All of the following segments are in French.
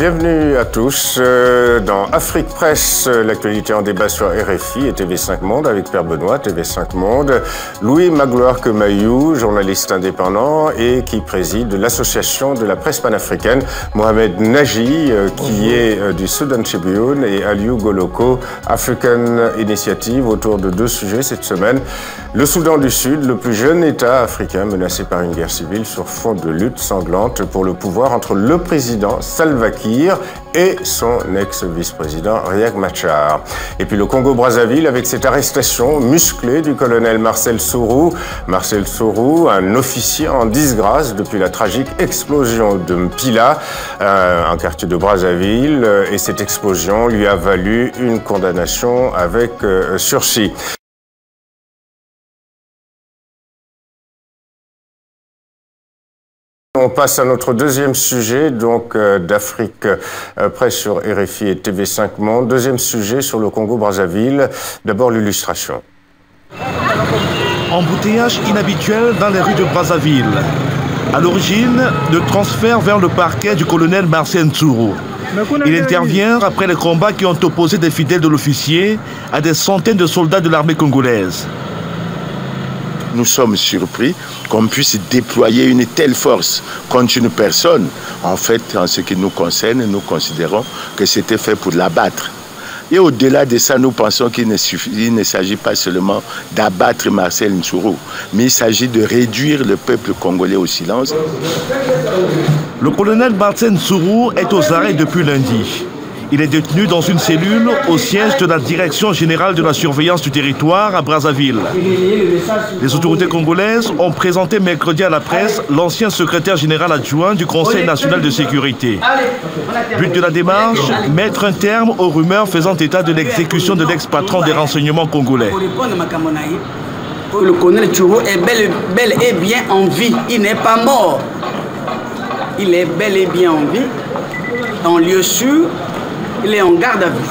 Bienvenue à tous dans Afrique Presse, l'actualité en débat sur RFI et TV5 Monde avec Père Benoît, TV5 Monde, Louis Magloire Kemayou, journaliste indépendant et qui préside l'association de la presse panafricaine, Mohamed Naji, qui est du Sudan Tribune, et Aliou Goloko, African Initiative, autour de deux sujets cette semaine. Le Soudan du Sud, le plus jeune État africain menacé par une guerre civile sur fond de lutte sanglante pour le pouvoir entre le président Salva Kiir et son ex-vice-président Riek Machar. Et puis le Congo-Brazzaville avec cette arrestation musclée du colonel Marcel Sourou. Marcel Sourou, un officier en disgrâce depuis la tragique explosion de Mpila, un quartier de Brazzaville. Et cette explosion lui a valu une condamnation avec sursis. On passe à notre deuxième sujet, donc d'Afrique Presse sur RFI et TV5 Monde. Deuxième sujet sur le Congo-Brazzaville. D'abord l'illustration. Embouteillage inhabituel dans les rues de Brazzaville. À l'origine, le transfert vers le parquet du colonel Marcel Sourou. Il intervient après les combats qui ont opposé des fidèles de l'officier à des centaines de soldats de l'armée congolaise. Nous sommes surpris qu'on puisse déployer une telle force contre une personne. En fait, en ce qui nous concerne, nous considérons que c'était fait pour l'abattre. Et au-delà de ça, nous pensons qu'il ne s'agit pas seulement d'abattre Marcel Sourou, mais il s'agit de réduire le peuple congolais au silence. Le colonel Marcel Sourou est aux arrêts depuis lundi. Il est détenu dans une cellule au siège de la Direction générale de la surveillance du territoire à Brazzaville. Les autorités congolaises ont présenté mercredi à la presse l'ancien secrétaire général adjoint du Conseil national de sécurité. But de la démarche, mettre un terme aux rumeurs faisant état de l'exécution de l'ex-patron des renseignements congolais. Le colonel Sourou est bel et bien en vie. Il n'est pas mort. Il est bel et bien en vie, en lieu sûr. Il est en garde à vue.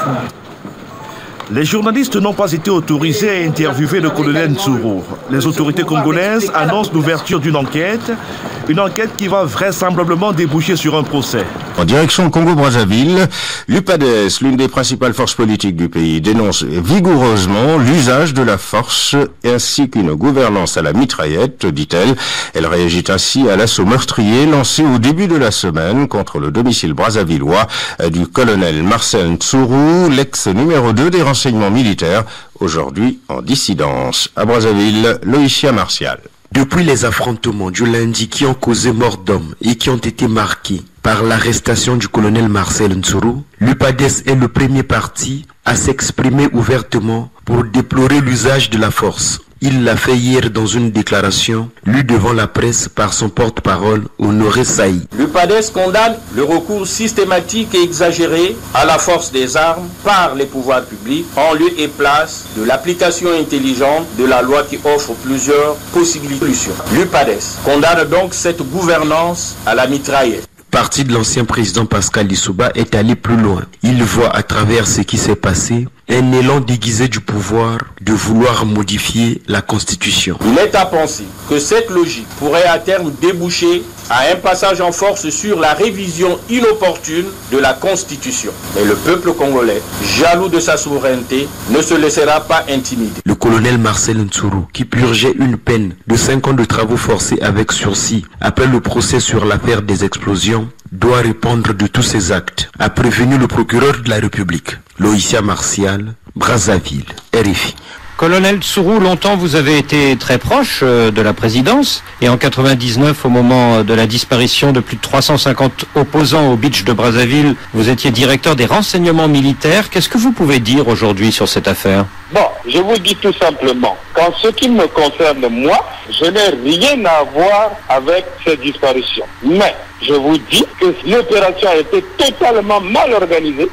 Les journalistes n'ont pas été autorisés à interviewer le colonel Sourou. Les autorités congolaises annoncent l'ouverture d'une enquête, une enquête qui va vraisemblablement déboucher sur un procès. En direction Congo-Brazzaville, l'UPADES, l'une des principales forces politiques du pays, dénonce vigoureusement l'usage de la force ainsi qu'une gouvernance à la mitraillette, dit-elle. Elle réagit ainsi à l'assaut meurtrier lancé au début de la semaine contre le domicile brazzavillois du colonel Marcel Sourou, l'ex numéro 2 des renseignements militaires, aujourd'hui en dissidence. À Brazzaville, Loïcia Martial. Depuis les affrontements du lundi qui ont causé mort d'hommes et qui ont été marqués par l'arrestation du colonel Marcel Sourou, l'UPADES est le premier parti à s'exprimer ouvertement pour déplorer l'usage de la force. Il l'a fait hier dans une déclaration lue devant la presse par son porte-parole Honoré Saï. L'UPADES condamne le recours systématique et exagéré à la force des armes par les pouvoirs publics en lieu et place de l'application intelligente de la loi qui offre plusieurs possibilités. L'UPADES condamne donc cette gouvernance à la mitraillette. Le parti de l'ancien président Pascal Lissouba est allé plus loin. Il voit à travers ce qui s'est passé un élan déguisé du pouvoir de vouloir modifier la Constitution. Il est à penser que cette logique pourrait à terme déboucher à un passage en force sur la révision inopportune de la Constitution. Mais le peuple congolais, jaloux de sa souveraineté, ne se laissera pas intimider. Le colonel Marcel Sourou, qui purgeait une peine de 5 ans de travaux forcés avec sursis après le procès sur l'affaire des explosions, doit répondre de tous ses actes, a prévenu le procureur de la République. Loïcia Martial, Brazzaville, RFI. Colonel Sourou, longtemps vous avez été très proche de la présidence et en 99, au moment de la disparition de plus de 350 opposants au beach de Brazzaville, vous étiez directeur des renseignements militaires. Qu'est-ce que vous pouvez dire aujourd'hui sur cette affaire? Bon, je vous dis tout simplement qu'en ce qui me concerne moi, je n'ai rien à voir avec ces disparitions. Mais je vous dis que l'opération a été totalement mal organisée.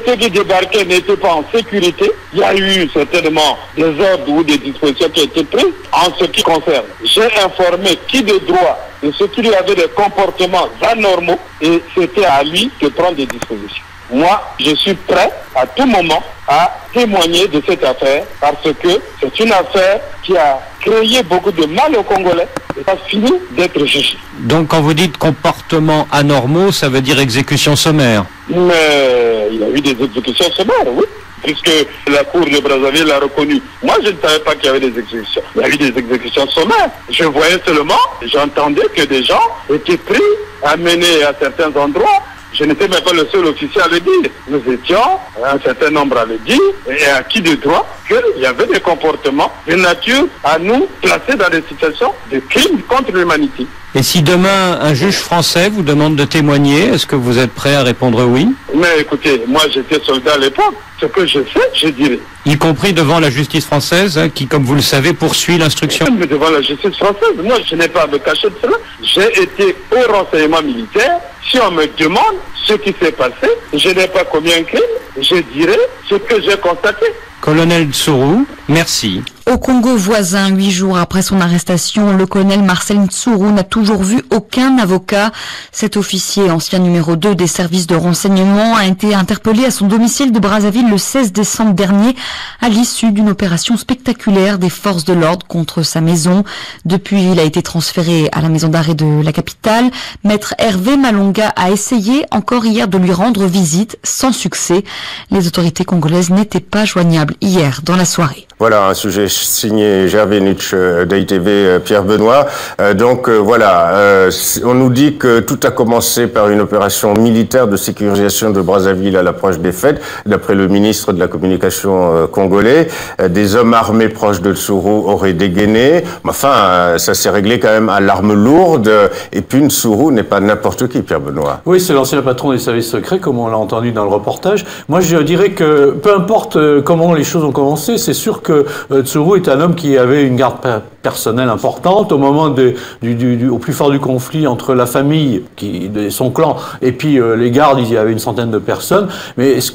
Ceux qui débarquaient n'étaient pas en sécurité. Il y a eu certainement des ordres ou des dispositions qui ont été prises en ce qui concerne. J'ai informé qui de droit de ce qu'il y avait des comportements anormaux et c'était à lui de prendre des dispositions. moi, je suis prêt à tout moment à témoigner de cette affaire parce que c'est une affaire qui a créé beaucoup de mal aux Congolais et a fini d'être jugé. Donc quand vous dites comportements anormaux, ça veut dire exécution sommaire? Mais il y a eu des exécutions sommaires, oui, puisque la cour de Brazzaville l'a reconnu. Moi, je ne savais pas qu'il y avait des exécutions. Il y a eu des exécutions sommaires. Je voyais seulement, j'entendais que des gens étaient pris, amenés à certains endroits. Je n'étais même pas le seul officier à le dire. Nous étions un certain nombre à le dire et à qui de droit qu'il y avait des comportements de nature à nous placer dans des situations de crimes contre l'humanité. Et si demain un juge français vous demande de témoigner, est-ce que vous êtes prêt à répondre oui? Mais écoutez, moi j'étais soldat à l'époque. Ce que je fais, je dirais. Y compris devant la justice française, hein, qui, comme vous le savez, poursuit l'instruction. Mais devant la justice française, moi je n'ai pas à me cacher de cela. J'ai été au renseignement militaire. Si on me demande ce qui s'est passé, je n'ai pas commis un crime, je dirais ce que j'ai constaté. Colonel Ntsuru, merci. Au Congo voisin, 8 jours après son arrestation, le colonel Marcel Ntsuru n'a toujours vu aucun avocat. Cet officier, ancien numéro 2 des services de renseignement, a été interpellé à son domicile de Brazzaville le 16 décembre dernier à l'issue d'une opération spectaculaire des forces de l'ordre contre sa maison. Depuis, il a été transféré à la maison d'arrêt de la capitale. Maître Hervé Malonga a essayé encore hier de lui rendre visite sans succès. Les autorités congolaises n'étaient pas joignables hier dans la soirée. Voilà, un sujet signé Gervais Nutch d'ITV, Pierre Benoît. On nous dit que tout a commencé par une opération militaire de sécurisation de Brazzaville à l'approche des fêtes. D'après le ministre de la Communication congolais, des hommes armés proches de Ntsuru auraient dégainé. Enfin, ça s'est réglé quand même à l'arme lourde. Et puis Ntsuru n'est pas n'importe qui, Pierre Benoît. Oui, c'est l'ancien patron des services secrets, comme on l'a entendu dans le reportage. Moi, je dirais que peu importe comment les choses ont commencé, c'est sûr que Ntsuru est un homme qui avait une garde personnelle importante au moment au plus fort du conflit entre la famille, son clan, et puis les gardes. Il y avait une centaine de personnes. Mais ce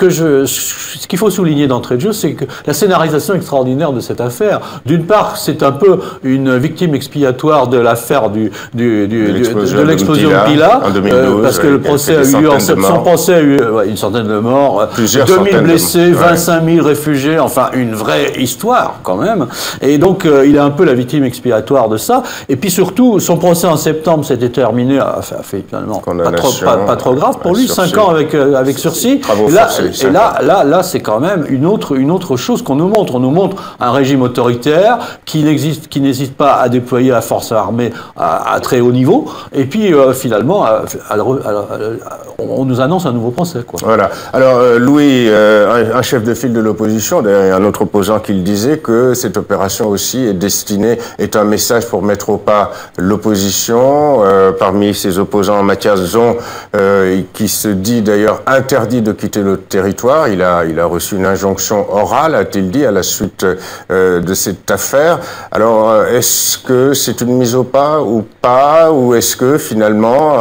qu'il faut souligner d'entrée de jeu, c'est que la scénarisation extraordinaire de cette affaire. D'une part, c'est un peu une victime expiatoire de l'affaire de l'explosion de Pila, en 2012, parce que le procès a eu lieu. Son procès a eu une centaine de morts, 2000 blessés, 25 000 réfugiés. Enfin, une vraie histoire quand même. Et donc, il est un peu la victime expiatoire de ça. Et puis surtout, son procès en septembre s'était terminé, a fait finalement pas trop grave pour lui, 5 ans avec sursis. Et là, c'est quand même une autre chose qu'on nous montre. On nous montre un régime autoritaire qui n'hésite pas à déployer la force armée à très haut niveau. Et puis finalement, on nous annonce un nouveau procès, quoi. Voilà. Alors Louis, un chef de file de l'opposition, d'ailleurs, un autre opposant qui le disait que cette opération aussi est un message pour mettre au pas l'opposition. Parmi ses opposants, Mathias Zon, qui se dit d'ailleurs interdit de quitter le territoire. Il a reçu une injonction orale, a-t-il dit, à la suite de cette affaire. Alors, est-ce que c'est une mise au pas ou pas, ou est-ce que finalement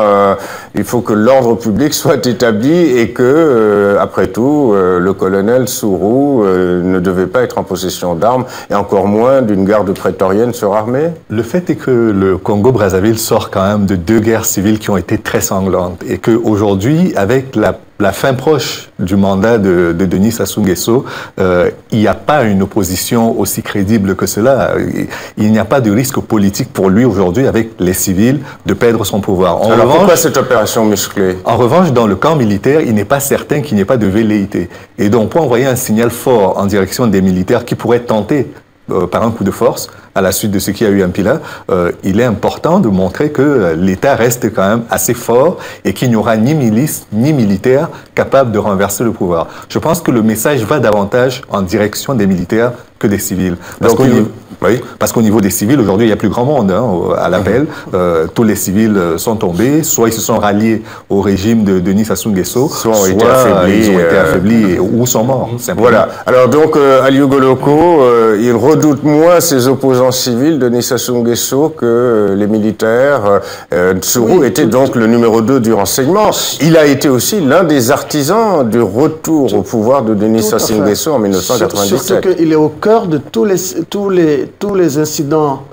il faut que l'ordre public soit établi et que, après tout, le colonel Ntsuru ne devait pas être en possession d'armes et encore moins d'une garde prétorienne surarmée? Le fait est que le Congo-Brazzaville sort quand même de 2 guerres civiles qui ont été très sanglantes et qu'aujourd'hui, avec la fin proche du mandat de Denis Sassou Nguesso, il n'y a pas une opposition aussi crédible que cela. Il n'y a pas de risque politique pour lui aujourd'hui, avec les civils, de perdre son pouvoir. Alors pourquoi cette opération musclée? En revanche, dans le camp militaire, il n'est pas certain qu'il n'y ait pas de velléité. Et donc, pour envoyer un signal fort en direction des militaires qui pourraient tenter par un coup de force, à la suite de ce qu'il y a eu à Mpila, il est important de montrer que l'État reste quand même assez fort et qu'il n'y aura ni milice ni militaires capables de renverser le pouvoir. Je pense que le message va davantage en direction des militaires que des civils. Parce qu'au niveau des civils, aujourd'hui, il n'y a plus grand monde à l'appel. Tous les civils sont tombés, soit ils se sont ralliés au régime de Denis Sassou Nguesso, soit ils ont été affaiblis ou sont morts. Voilà. Alors donc, Aliou Goloko, il redoute moins ses opposants civils, Denis Sassou Nguesso, que les militaires. Ntsuru était donc le numéro 2 du renseignement. Il a été aussi l'un des artisans du retour au pouvoir de Denis Sassou Nguesso en 1997. Surtout qu'il est au cœur de tous les tous les incidents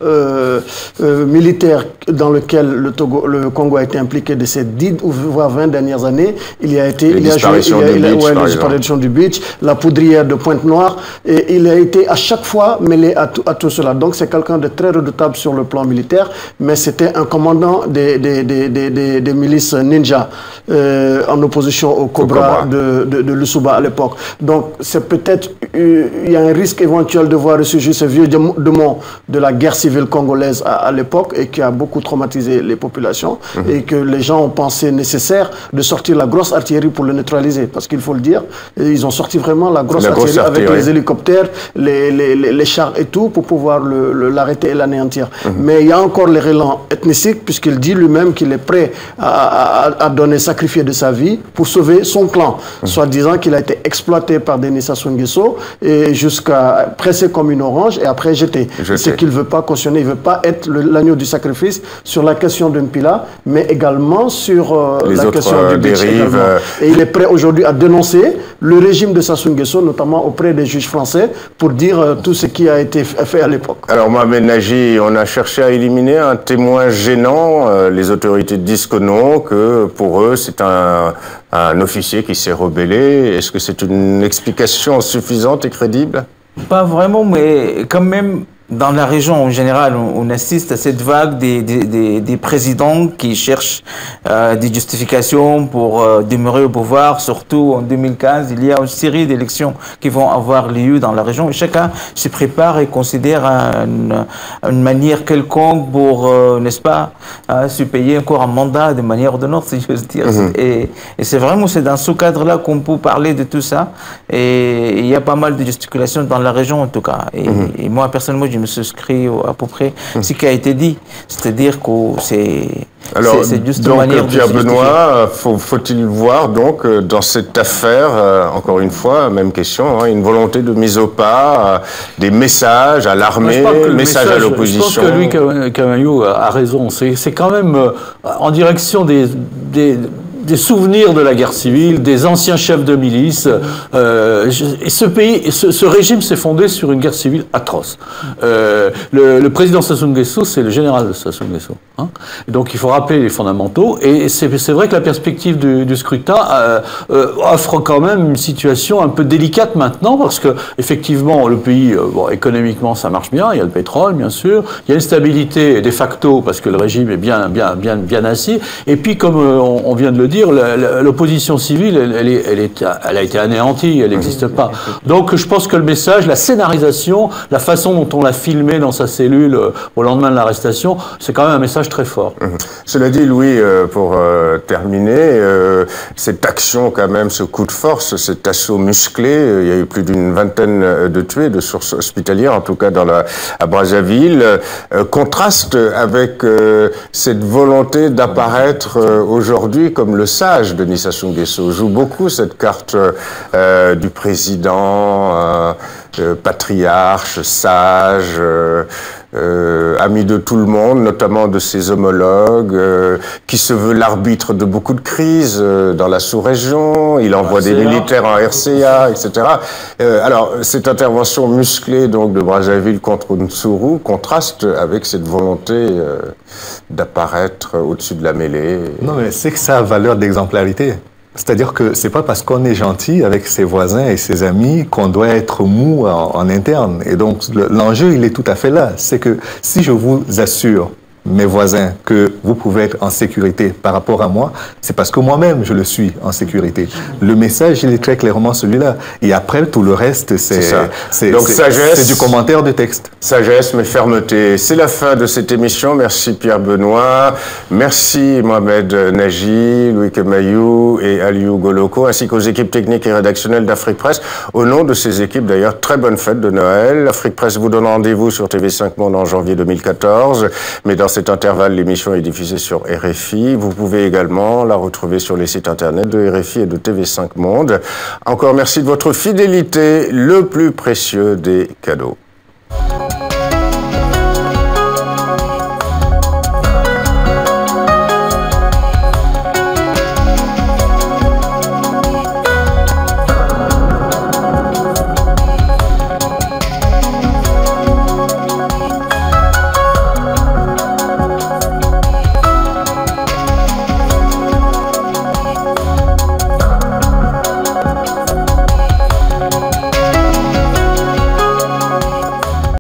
militaires dans lesquels le Congo a été impliqué de ces 10 ou voire 20 dernières années, la disparition du beach, la poudrière de Pointe-Noire, et il a été à chaque fois mêlé à tout cela. Donc c'est quelqu'un de très redoutable sur le plan militaire, mais c'était un commandant des milices ninja en opposition au Cobra de Lussuba à l'époque. Donc c'est peut-être, il y a un risque éventuel de voir ressurgir ce vieux démon de la guerre civile congolaise à l'époque, et qui a beaucoup traumatisé les populations, et que les gens ont pensé nécessaire de sortir la grosse artillerie pour le neutraliser, parce qu'il faut le dire, ils ont sorti vraiment la grosse artillerie avec les hélicoptères, les chars et tout, pour pouvoir l'arrêter et l'anéantir. Mais il y a encore les relents ethniciques, puisqu'il dit lui-même qu'il est prêt à sacrifier de sa vie pour sauver son clan, soit disant qu'il a été exploité par Denis Sassou Nguesso et jusqu'à presser comme une orange et après jeter. Ce qu'il ne veut pas cautionner, il ne veut pas être l'agneau du sacrifice sur la question de Mpila, mais également sur la question du dérive. Et il est prêt aujourd'hui à dénoncer le régime de Sassou Nguesso, notamment auprès des juges français, pour dire tout ce qui a été fait à l'époque. Alors Mohamed Nagy, on a cherché à éliminer un témoin gênant. Les autorités disent que non, que pour eux c'est un officier qui s'est rebellé. Est-ce que c'est une explication suffisante et crédible? Pas vraiment, mais quand même, dans la région en général, on assiste à cette vague des présidents qui cherchent des justifications pour demeurer au pouvoir. Surtout en 2015, il y a une série d'élections qui vont avoir lieu dans la région. Et chacun se prépare et considère une manière quelconque pour, n'est-ce pas, se payer encore un mandat de manière ou d'une autre, si je veux dire. Et c'est vraiment dans ce cadre-là qu'on peut parler de tout ça. Et il y a pas mal de gesticulations dans la région, en tout cas. Et moi, personnellement, je me souscris à peu près ce qui a été dit. C'est-à-dire que c'est juste une manière de Pierre Benoît, faut-il voir donc dans cette affaire, encore une fois, même question, une volonté de mise au pas, des messages à l'armée, messages à l'opposition? Je pense que Louis Camaillou a raison. C'est quand même en direction des souvenirs de la guerre civile, des anciens chefs de milice. Et ce régime s'est fondé sur une guerre civile atroce. Le président Sassou Nguesso, c'est le général de Sassou Nguesso. Donc il faut rappeler les fondamentaux. Et c'est vrai que la perspective du scrutin offre quand même une situation un peu délicate maintenant, parce que effectivement le pays, économiquement ça marche bien, il y a le pétrole bien sûr, il y a une stabilité de facto parce que le régime est bien assis. Et puis comme on vient de le dire, l'opposition civile, elle a été anéantie, elle n'existe pas. Donc je pense que le message, la scénarisation, la façon dont on l'a filmé dans sa cellule au lendemain de l'arrestation, c'est quand même un message très fort. Cela dit, Louis, pour terminer, cette action quand même, ce coup de force, cet assaut musclé, il y a eu plus d'une vingtaine de tués, de sources hospitalières, en tout cas à Brazzaville, contraste avec cette volonté d'apparaître aujourd'hui comme le sage de Sassou Nguesso. Joue beaucoup cette carte du président, patriarche, sage, ami de tout le monde, notamment de ses homologues, qui se veut l'arbitre de beaucoup de crises dans la sous-région. Il envoie des militaires en RCA, etc. Alors, cette intervention musclée donc de Brazzaville contre Nsuru contraste avec cette volonté d'apparaître au-dessus de la mêlée. Non, mais c'est que ça a valeur d'exemplarité. C'est-à-dire que c'est pas parce qu'on est gentil avec ses voisins et ses amis qu'on doit être mou en interne. Et donc, l'enjeu, il est tout à fait là. C'est que si je vous assure, mes voisins, que vous pouvez être en sécurité par rapport à moi, c'est parce que moi-même, je le suis en sécurité. Le message, il est très clairement celui-là. Et après, tout le reste, c'est du commentaire de texte. Sagesse, mais fermeté. C'est la fin de cette émission. Merci Pierre Benoît. Merci Mohamed Nagy, Louis Camaillou et Aliou Goloko, ainsi qu'aux équipes techniques et rédactionnelles d'Afrique Presse. Au nom de ces équipes, d'ailleurs, très bonne fête de Noël. Afrique Presse vous donne rendez-vous sur TV5 Monde en janvier 2014. Mais dans cet intervalle, l'émission est diffusée sur RFI. Vous pouvez également la retrouver sur les sites internet de RFI et de TV5 Monde. Encore merci de votre fidélité, le plus précieux des cadeaux.